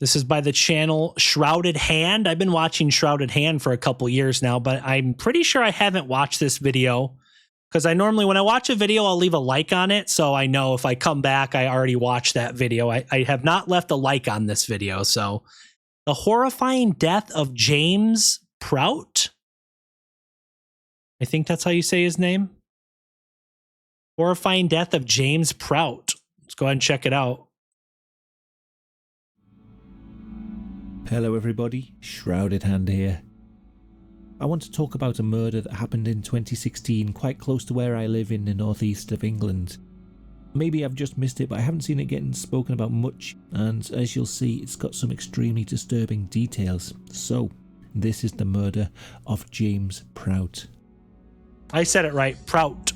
This is by the channel Shrouded Hand. I've been watching Shrouded Hand for a couple years now, but I'm pretty sure I haven't watched this video because I normally, when I watch a video, I'll leave a like on it. So I know if I come back, I already watched that video. I have not left a like on this video. So the horrifying death of James Prout. I think that's how you say his name. Horrifying death of James Prout. Let's go ahead and check it out. Hello everybody, Shrouded Hand here. I want to talk about a murder that happened in 2016 quite close to where I live in the northeast of England. Maybe I've just missed it, but I haven't seen it getting spoken about much, and as you'll see, it's got some extremely disturbing details. So, this is the murder of James Prout. I said it right, Prout.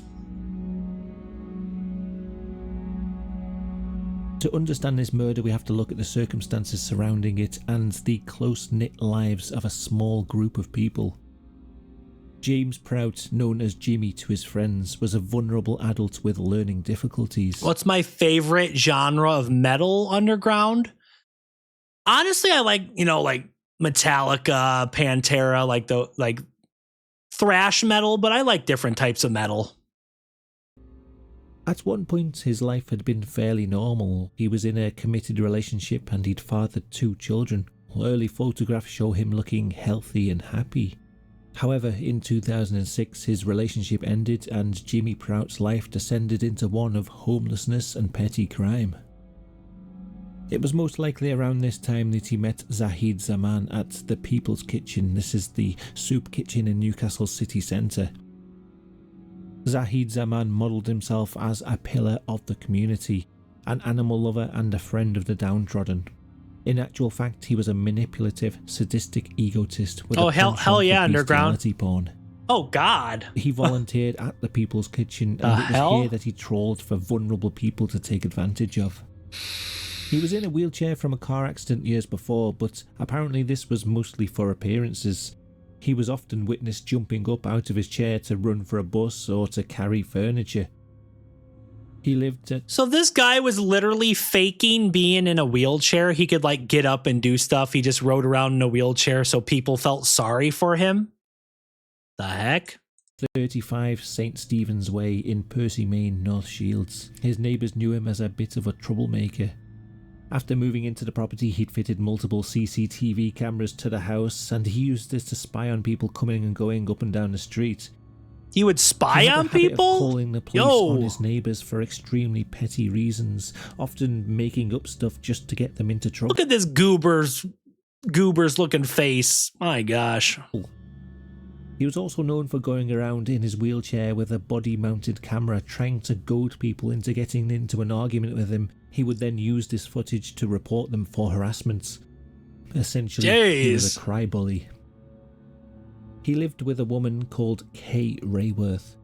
To understand this murder, we have to look at the circumstances surrounding it and the close-knit lives of a small group of people. James Prout, known as Jimmy to his friends, was a vulnerable adult with learning difficulties. What's my favorite genre of metal underground? Honestly, I like, like Metallica, Pantera, like thrash metal, but I like different types of metal. At one point, his life had been fairly normal. He was in a committed relationship and he'd fathered 2 children. Early photographs show him looking healthy and happy. However, in 2006, his relationship ended and Jimmy Prout's life descended into one of homelessness and petty crime. It was most likely around this time that he met Zahid Zaman at the People's Kitchen. This is the soup kitchen in Newcastle city centre. Zahid Zaman modelled himself as a pillar of the community, an animal lover and a friend of the downtrodden. In actual fact, he was a manipulative, sadistic egotist with a hell yeah, underground bestiality porn. Oh God! He volunteered at the People's Kitchen, and it was here that he trawled for vulnerable people to take advantage of. He was in a wheelchair from a car accident years before, but apparently this was mostly for appearances. He was often witnessed jumping up out of his chair to run for a bus or to carry furniture. He lived at... So this guy was literally faking being in a wheelchair. He could like get up and do stuff. He just rode around in a wheelchair so people felt sorry for him. The heck? 35 St. Stephen's Way in Percy, Main, North Shields. His neighbours knew him as a bit of a troublemaker. After moving into the property, he'd fitted multiple CCTV cameras to the house, and he used this to spy on people coming and going up and down the street. He would spy on people? Calling the police on his neighbours for extremely petty reasons, often making up stuff just to get them into trouble. Look at this goober's looking face. My gosh. He was also known for going around in his wheelchair with a body-mounted camera, trying to goad people into getting into an argument with him. He would then use this footage to report them for harassments. Essentially, he was a cry-bully. He lived with a woman called Kay Rayworth.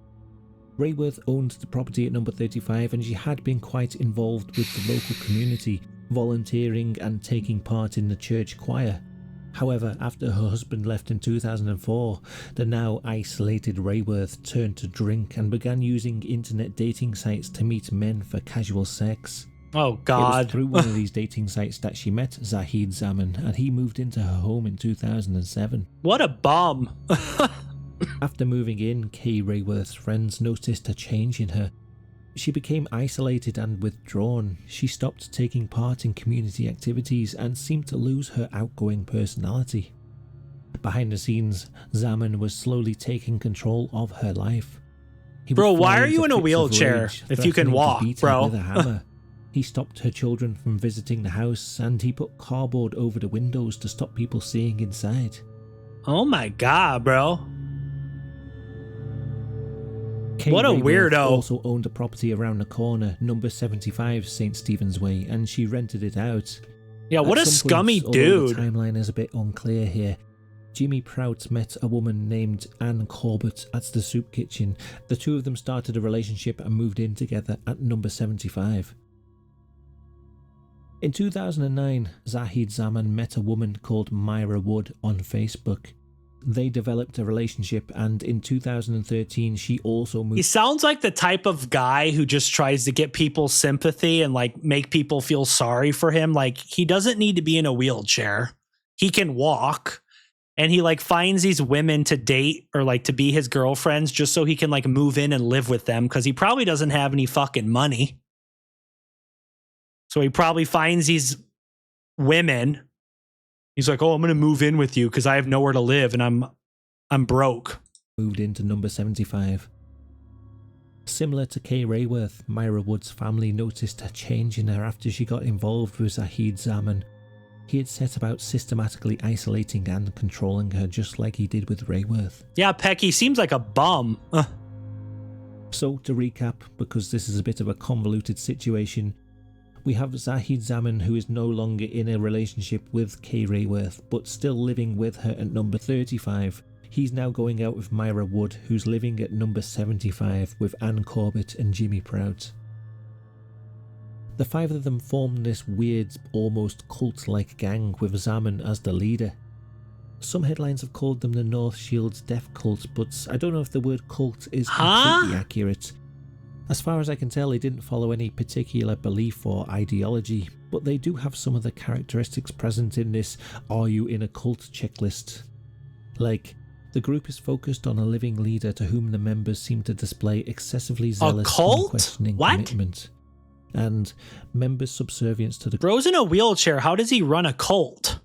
Rayworth owned the property at number 35, and she had been quite involved with the local community, volunteering and taking part in the church choir. However, after her husband left in 2004, the now isolated Rayworth turned to drink and began using internet dating sites to meet men for casual sex. Oh God. It was through one of these dating sites that she met Zahid Zaman, and he moved into her home in 2007. What a bum. After moving in, Kay Rayworth's friends noticed a change in her. She became isolated and withdrawn. She stopped taking part in community activities and seemed to lose her outgoing personality. Behind the scenes, Zaman was slowly taking control of her life. Bro, why are you in a wheelchair if you can walk, bro? With a hammer. He stopped her children from visiting the house, and he put cardboard over the windows to stop people seeing inside. Oh my God, bro. Kay what a Rayworth weirdo. Also owned a property around the corner, number 75 St. Stephen's Way, and she rented it out. Yeah, what a scummy dude. The timeline is a bit unclear here. Jimmy Prout met a woman named Anne Corbett at the soup kitchen. The two of them started a relationship and moved in together at number 75. In 2009, Zahid Zaman met a woman called Myra Wood on Facebook. They developed a relationship, and in 2013 she also moved. He sounds like the type of guy who just tries to get people's sympathy and like make people feel sorry for him. Like, he doesn't need to be in a wheelchair. He can walk, and he like finds these women to date or like to be his girlfriends just so he can like move in and live with them, because he probably doesn't have any fucking money. So he probably finds these women. He's like, oh, I'm going to move in with you because I have nowhere to live and I'm broke. Moved into number 75. Similar to Kay Rayworth, Myra Wood's family noticed a change in her after she got involved with Zahid Zaman. He had set about systematically isolating and controlling her just like he did with Rayworth. Yeah, Peck, he seems like a bum. So to recap, because this is a bit of a convoluted situation, we have Zahid Zaman, who is no longer in a relationship with Kay Rayworth, but still living with her at number 35. He's now going out with Myra Wood, who's living at number 75 with Ann Corbett and Jimmy Prout. The five of them formed this weird, almost cult-like gang with Zaman as the leader. Some headlines have called them the North Shields Death Cult, but I don't know if the word cult is completely accurate. As far as I can tell, they didn't follow any particular belief or ideology, but they do have some of the characteristics present in this "Are you in a cult?" checklist. Like, the group is focused on a living leader to whom the members seem to display excessively zealous, unquestioning commitment. And members' subservience to the... Bro's in a wheelchair. How does he run a cult?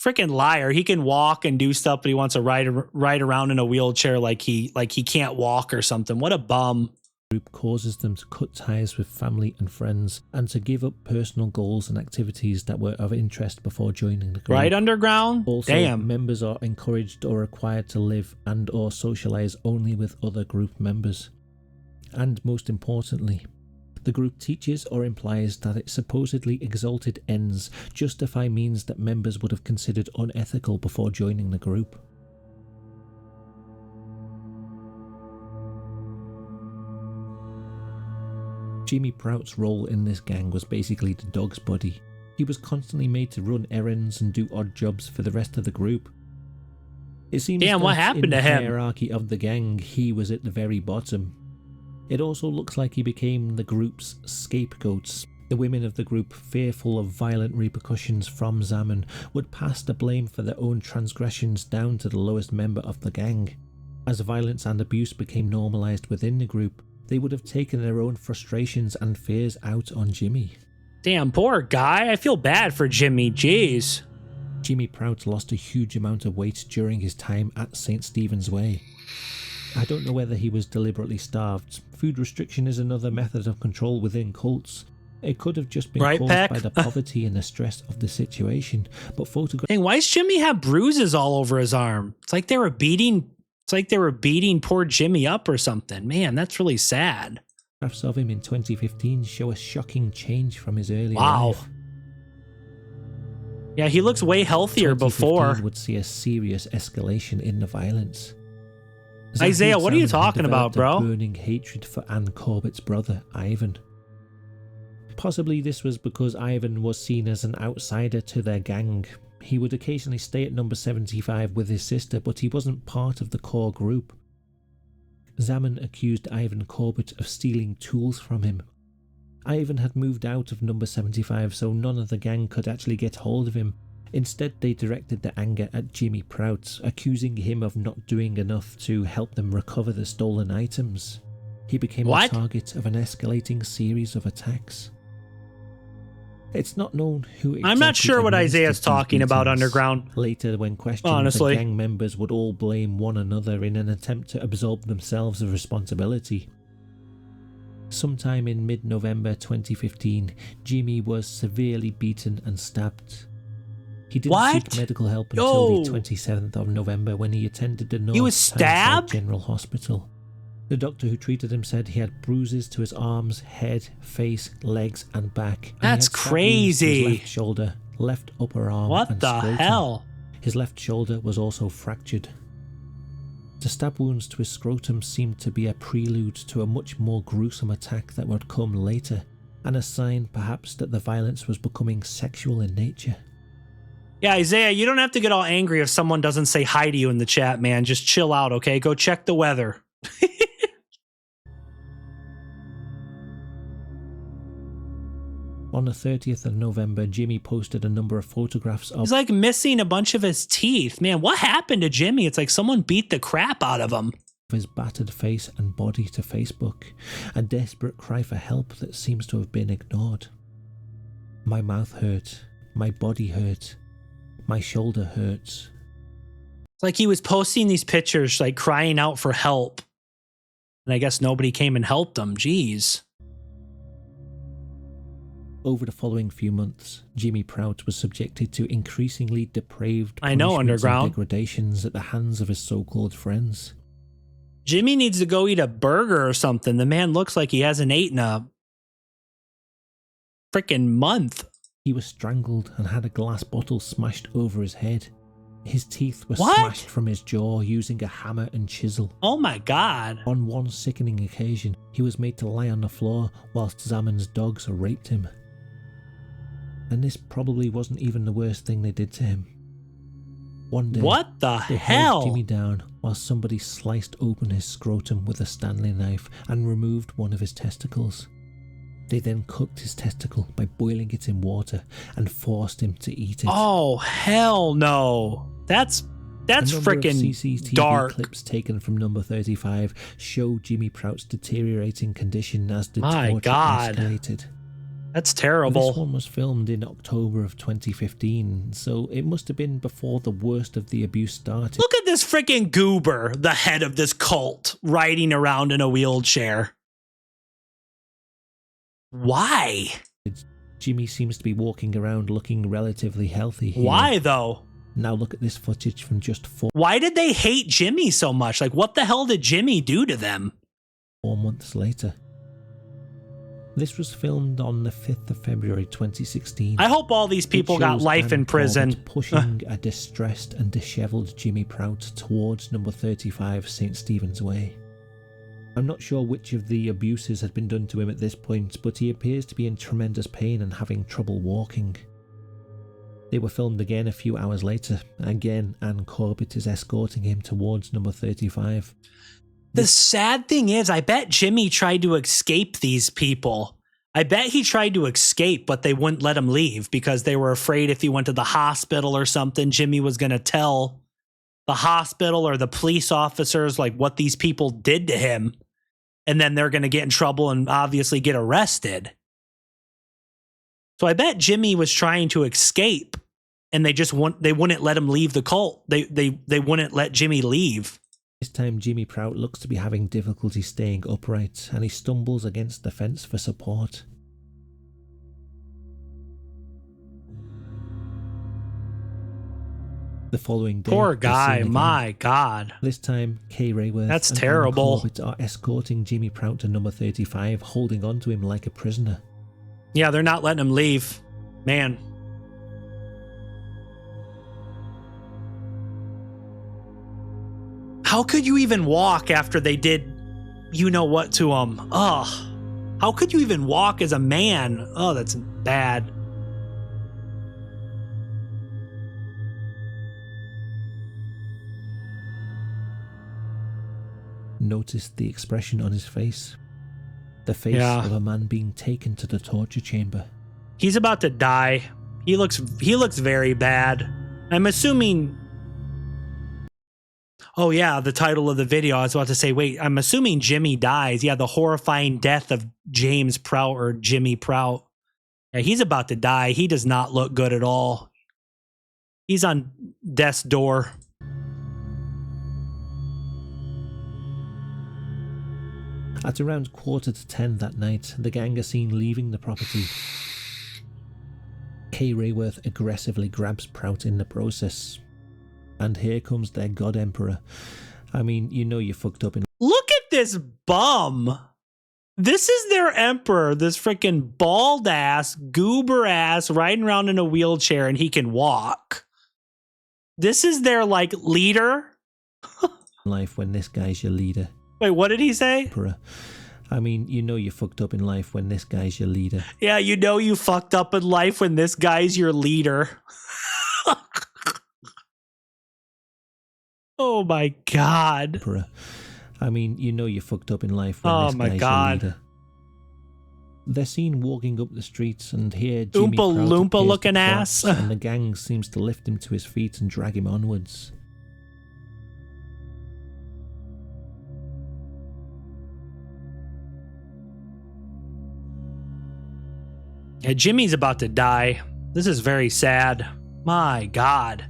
Freaking liar. He can walk and do stuff, but he wants to ride around in a wheelchair like he can't walk or something. What a bum. Group causes them to cut ties with family and friends and to give up personal goals and activities that were of interest before joining the group. Right, Underground? Also, damn. Members are encouraged or required to live and or socialize only with other group members. And most importantly, the group teaches or implies that its supposedly exalted ends justify means that members would have considered unethical before joining the group. Jimmy Prout's role in this gang was basically the dog's buddy. He was constantly made to run errands and do odd jobs for the rest of the group. It seems what happened to him? In the hierarchy of the gang, he was at the very bottom. It also looks like he became the group's scapegoats. The women of the group, fearful of violent repercussions from Zaman, would pass the blame for their own transgressions down to the lowest member of the gang. As violence and abuse became normalised within the group, they would have taken their own frustrations and fears out on Jimmy. Damn, poor guy. I feel bad for Jimmy. Jeez. Jimmy Prout lost a huge amount of weight during his time at St. Stephen's Way. I don't know whether he was deliberately starved. Food restriction is another method of control within cults. It could have just been caused by the poverty and the stress of the situation, but photographs... Dang, why does Jimmy have bruises all over his arm? It's like they were beating poor Jimmy up or something. Man, that's really sad. Photographs of him in 2015 show a shocking change from his earlier life. Yeah, he looks way healthier before. Would see a serious escalation in the violence. Isaiah, what are you talking about, bro? Burning hatred for Ann Corbett's brother, Ivan. Possibly this was because Ivan was seen as an outsider to their gang. He would occasionally stay at number 75 with his sister, but he wasn't part of the core group. Zaman accused Ivan Corbett of stealing tools from him. Ivan had moved out of number 75, so none of the gang could actually get hold of him. Instead, they directed their anger at Jimmy Prout, accusing him of not doing enough to help them recover the stolen items. He became the target of an escalating series of attacks. It's not known who exactly... I'm not sure what Isaiah's talking about, Underground. Later, when questioned, the gang members would all blame one another in an attempt to absolve themselves of responsibility. Sometime in mid-November 2015, Jimmy was severely beaten and stabbed. He didn't seek medical help until the 27th of November when he attended the North Tyneside General Hospital. The doctor who treated him said he had bruises to his arms, head, face, legs and back. That's crazy. His left shoulder, left upper arm and scrotum. Hell? His left shoulder was also fractured. The stab wounds to his scrotum seemed to be a prelude to a much more gruesome attack that would come later, and a sign perhaps that the violence was becoming sexual in nature. Yeah, Isaiah, you don't have to get all angry if someone doesn't say hi to you in the chat, man. Just chill out, okay? Go check the weather. On the 30th of November, Jimmy posted a number of photographs of He's like missing a bunch of his teeth. Man, what happened to Jimmy? It's like someone beat the crap out of him. his battered face and body to Facebook, a desperate cry for help that seems to have been ignored. My mouth hurt, my body hurt, my shoulder hurts. It's like he was posting these pictures, like crying out for help. And I guess nobody came and helped him. Jeez. Over the following few months, Jimmy Prout was subjected to increasingly depraved Underground and degradations at the hands of his so-called friends. Jimmy needs to go eat a burger or something. The man looks like he hasn't eaten a freaking month. He was strangled and had a glass bottle smashed over his head. His teeth were smashed from his jaw using a hammer and chisel. Oh my God. On one sickening occasion, he was made to lie on the floor whilst Zaman's dogs raped him. And this probably wasn't even the worst thing they did to him. One day, what the they hell? held Jimmy down while somebody sliced open his scrotum with a Stanley knife and removed one of his testicles. They then cooked his testicle by boiling it in water and forced him to eat it. Oh, hell no. That's freaking dark. Clips taken from number 35 show Jimmy Prout's deteriorating condition as the torture escalated. That's terrible. This one was filmed in October of 2015, so it must have been before the worst of the abuse started. Look at this freaking goober, the head of this cult, riding around in a wheelchair. Why? Jimmy seems to be walking around looking relatively healthy here. Why, though? Now look at this footage from just 4 Why did they hate Jimmy so much? Like, what the hell did Jimmy do to them? 4 months later. This was filmed on the 5th of February 2016. I hope all these people got life in prison. Pushing a distressed and dishevelled Jimmy Prout towards number 35 St. Stephen's Way. I'm not sure which of the abuses had been done to him at this point, but he appears to be in tremendous pain and having trouble walking. They were filmed again a few hours later. Again, Ann Corbett is escorting him towards number 35. The sad thing is, I bet Jimmy tried to escape these people. I bet he tried to escape, but they wouldn't let him leave because they were afraid if he went to the hospital or something, Jimmy was going to tell the hospital or the police officers like what these people did to him. And then they're going to get in trouble and obviously get arrested. So I bet Jimmy was trying to escape and they wouldn't let him leave the cult. They wouldn't let Jimmy leave. This time Jimmy Prout looks to be having difficulty staying upright and he stumbles against the fence for support. The following day, poor guy, my God. This time, Kay Rayworth That's and terrible. Ann Corbett are escorting Jimmy Prout to number 35, holding on to him like a prisoner. Yeah, they're not letting him leave. Man. How could you even walk after they did you know what to him? Ugh. How could you even walk as a man? Oh, that's bad. Notice the expression on his face. The face of a man being taken to the torture chamber. He's about to die. He looks very bad. I'm assuming... Oh yeah, the title of the video. I was about to say, wait, I'm assuming Jimmy dies. Yeah, the horrifying death of James Prout or Jimmy Prout. Yeah, he's about to die. He does not look good at all. He's on death's door. At around 9:45 that night, the gang are seen leaving the property. Kay Rayworth aggressively grabs Prout in the process. And here comes their god emperor. I mean, you know you fucked up in... Look at this bum. This is their emperor, this freaking bald ass, goober ass, riding around in a wheelchair and he can walk. This is their, like, leader. life when this guy's your leader. Wait, what did he say? Emperor. I mean, you know you fucked up in life when this guy's your leader. Yeah, you know you fucked up in life when this guy's your leader. Oh my God. I mean, you know you fucked up in life when Oh this my guy's God. your leader. They're seen walking up the streets, and here Jimmy Oompa Prout Loompa appears looking to ass. collapse, and the gang seems to lift him to his feet and drag him onwards. Yeah, Jimmy's about to die. This is very sad. My God.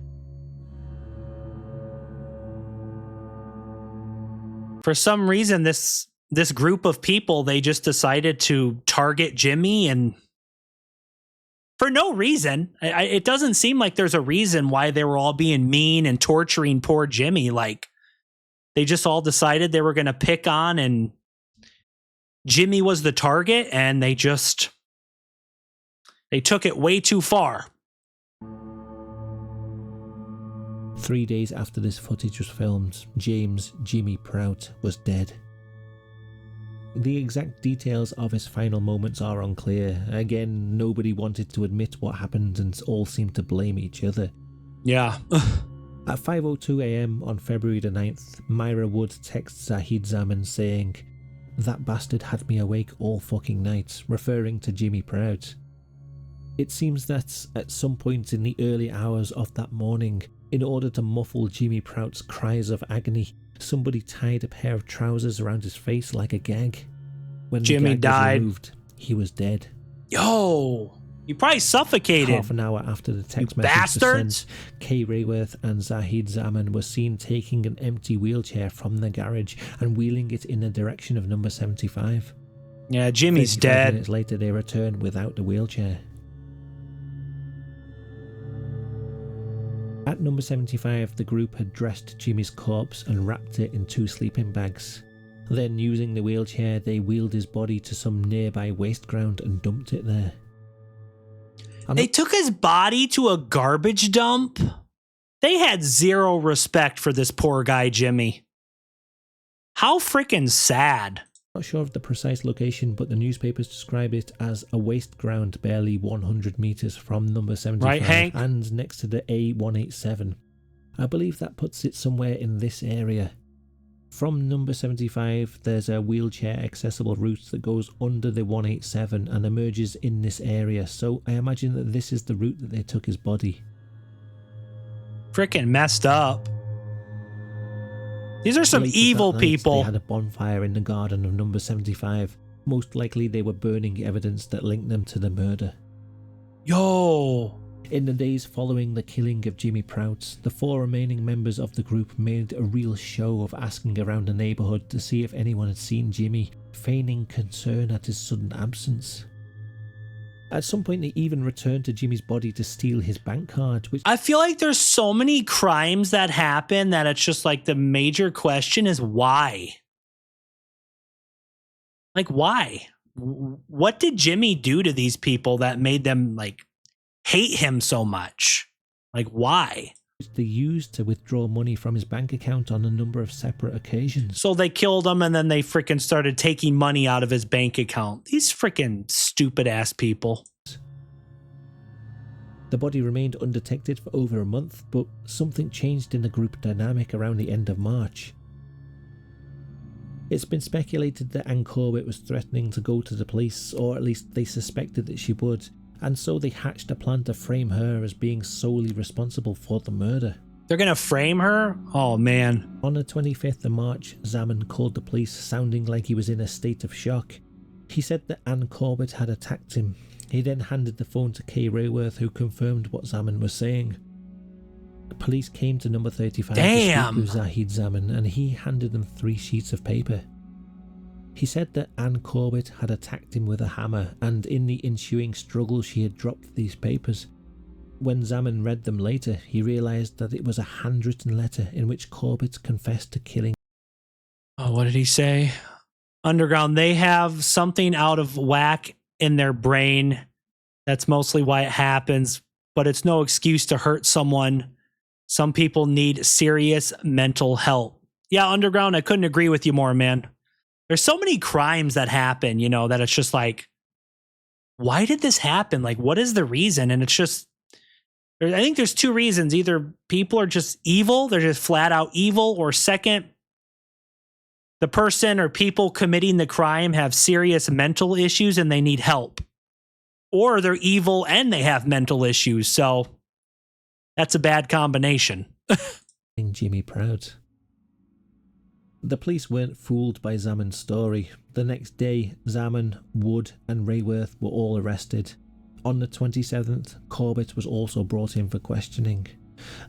For some reason, this group of people, they just decided to target Jimmy, and for no reason. It doesn't seem like there's a reason why they were all being mean and torturing poor Jimmy. Like, they just all decided they were going to pick on, and Jimmy was the target, and they took it way too far. 3 days after this footage was filmed, Jimmy Prout was dead. The exact details of his final moments are unclear. Again, nobody wanted to admit what happened and all seemed to blame each other. Yeah. At 5:02 a.m. on February the 9th, Myra Wood texts Zahid Zaman saying, "That bastard had me awake all fucking night," referring to Jimmy Prout. It seems that at some point in the early hours of that morning, in order to muffle Jimmy Prout's cries of agony, somebody tied a pair of trousers around his face like a gag. When Jimmy the gag died. was removed, he was dead. Yo, you probably suffocated. Half an hour after the text You message bastards. was sent, Kay Rayworth and Zahid Zaman were seen taking an empty wheelchair from the garage and wheeling it in the direction of number 75. Yeah, Jimmy's 35 dead. minutes later, they returned without the wheelchair. At number 75, the group had dressed Jimmy's corpse and wrapped it in 2 sleeping bags. Then, using the wheelchair, they wheeled his body to some nearby waste ground and dumped it there. They took his body to a garbage dump? They had zero respect for this poor guy, Jimmy. How freaking sad. Not sure of the precise location, but the newspapers describe it as a waste ground barely 100 metres from number 75 Right, Hank? and next to the A187. I believe that puts it somewhere in this area. From number 75, there's a wheelchair accessible route that goes under the 187 and emerges in this area, so I imagine that this is the route that they took his body. Freaking messed up. These are some Later evil that night, people. They had a bonfire in the garden of number 75. Most likely they were burning evidence that linked them to the murder. Yo. In the days following the killing of Jimmy Prout, the 4 remaining members of the group made a real show of asking around the neighbourhood to see if anyone had seen Jimmy, feigning concern at his sudden absence. At some point they even returned to Jimmy's body to steal his bank card, which I feel like there's so many crimes that happen that it's just like the major question is why? Like, why? What did Jimmy do to these people that made them like hate him so much? Like, why? they used to withdraw money from his bank account on a number of separate occasions. So they killed him and then they freaking started taking money out of his bank account. These freaking stupid ass people. The body remained undetected for over a month, but something changed in the group dynamic around the end of March. It's been speculated that Ann Corbett was threatening to go to the police, or at least they suspected that she would, and so they hatched a plan to frame her as being solely responsible for the murder. They're gonna frame her? Oh man. On the 25th of March, Zaman called the police sounding like he was in a state of shock. He said that Ann Corbett had attacked him. He then handed the phone to Kay Rayworth, who confirmed what Zaman was saying. The police came to number 35 to speak with Zahid Zaman, and he handed them 3 sheets of paper. He said that Ann Corbett had attacked him with a hammer, and in the ensuing struggle she had dropped these papers. When Zaman read them later, he realised that it was a handwritten letter in which Corbett confessed to killing. Oh, what did he say? Underground, they have something out of whack in their brain. That's mostly why it happens, but it's no excuse to hurt someone. Some people need serious mental help. Yeah, Underground, I couldn't agree with you more, man. There's so many crimes that happen, you know, that it's just like, why did this happen? Like, what is the reason? And it's just, I think there's two reasons. Either people are just evil, they're just flat out evil, or second, the person or people committing the crime have serious mental issues and they need help. Or they're evil and they have mental issues. So that's a bad combination. Jimmy Prout. The police weren't fooled by Zamon's story. The next day, Zaman, Wood, and Rayworth were all arrested. On the 27th, Corbett was also brought in for questioning.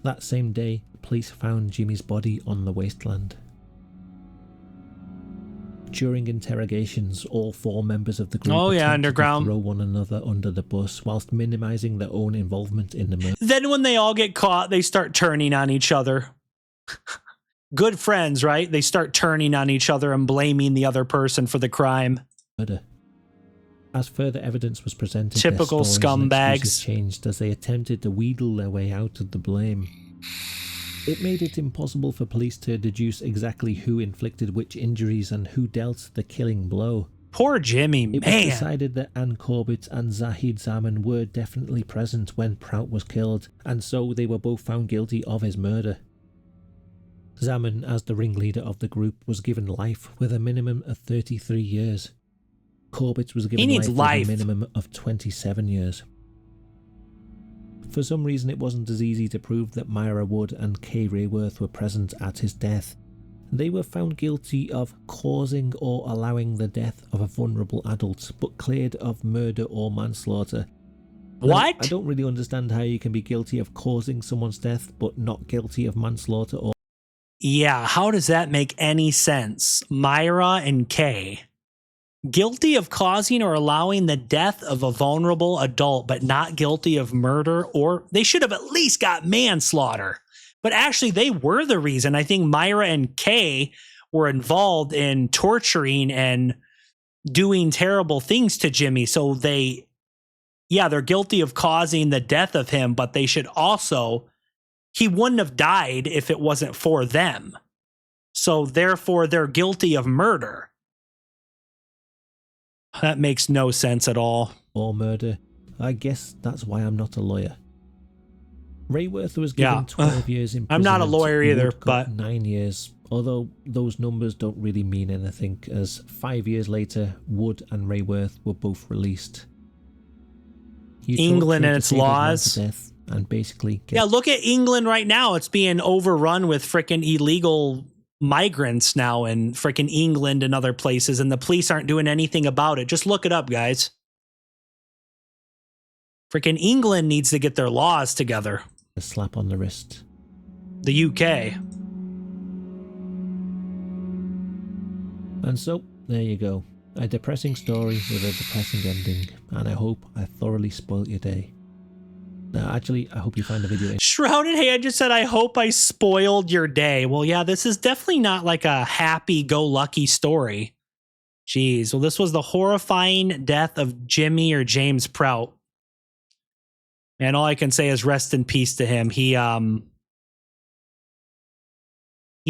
That same day, police found Jimmy's body on the wasteland. During interrogations, all four members of the group underground, to throw one another under the bus whilst minimizing their own involvement in the murder. Then when they all get caught, they start turning on each other. Good friends, right? They start turning on each other and blaming the other person for the crime. As further evidence was presented, typical their stories and scumbags excuses changed as they attempted to wheedle their way out of the blame. It made it impossible for police to deduce exactly who inflicted which injuries and who dealt the killing blow. Poor Jimmy, It was decided that Ann Corbett and Zahid Zaman were definitely present when Prout was killed, and so they were both found guilty of his murder. Zaman, as the ringleader of the group, was given life with a minimum of 33 years. Corbett was given life with a minimum of 27 years. For some reason, it wasn't as easy to prove that Myra Wood and Kay Rayworth were present at his death. They were found guilty of causing or allowing the death of a vulnerable adult, but cleared of murder or manslaughter. What? Now, I don't really understand how you can be guilty of causing someone's death, but not guilty of manslaughter or... Yeah, how does that make any sense? Myra and Kay. Guilty of causing or allowing the death of a vulnerable adult, but not guilty of murder, or they should have at least got manslaughter. But actually, they were the reason. I think Myra and Kay were involved in torturing and doing terrible things to Jimmy. So they're guilty of causing the death of him, but they should also... He wouldn't have died if it wasn't for them. So therefore, they're guilty of murder. That makes no sense at all. Or murder. I guess that's why I'm not a lawyer. Rayworth was given 12 years in prison. I'm not a lawyer either, but but 9 years. Although those numbers don't really mean anything, as 5 years later, Wood and Rayworth were both released. England and its laws. And basically look at England right now. It's being overrun with freaking illegal migrants now in freaking England and other places, and the police aren't doing anything about it. Just look it up, guys. Freaking England needs to get their laws together. A slap on the wrist. The UK. And so, there you go. A depressing story with a depressing ending, and I hope I thoroughly spoiled your day. Actually, I hope you find the video. Shrouded Hand just said, I hope I spoiled your day. Well, yeah, this is definitely not like a happy-go-lucky story. Jeez. Well, this was the horrifying death of Jimmy or James Prout. And all I can say is rest in peace to him. He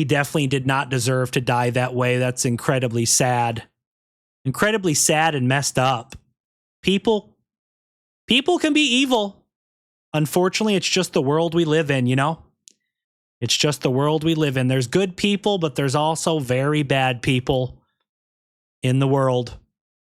definitely did not deserve to die that way. That's incredibly sad. Incredibly sad and messed up. People can be evil. Unfortunately, it's just the world we live in, you know? It's just the world we live in. There's good people, but there's also very bad people in the world.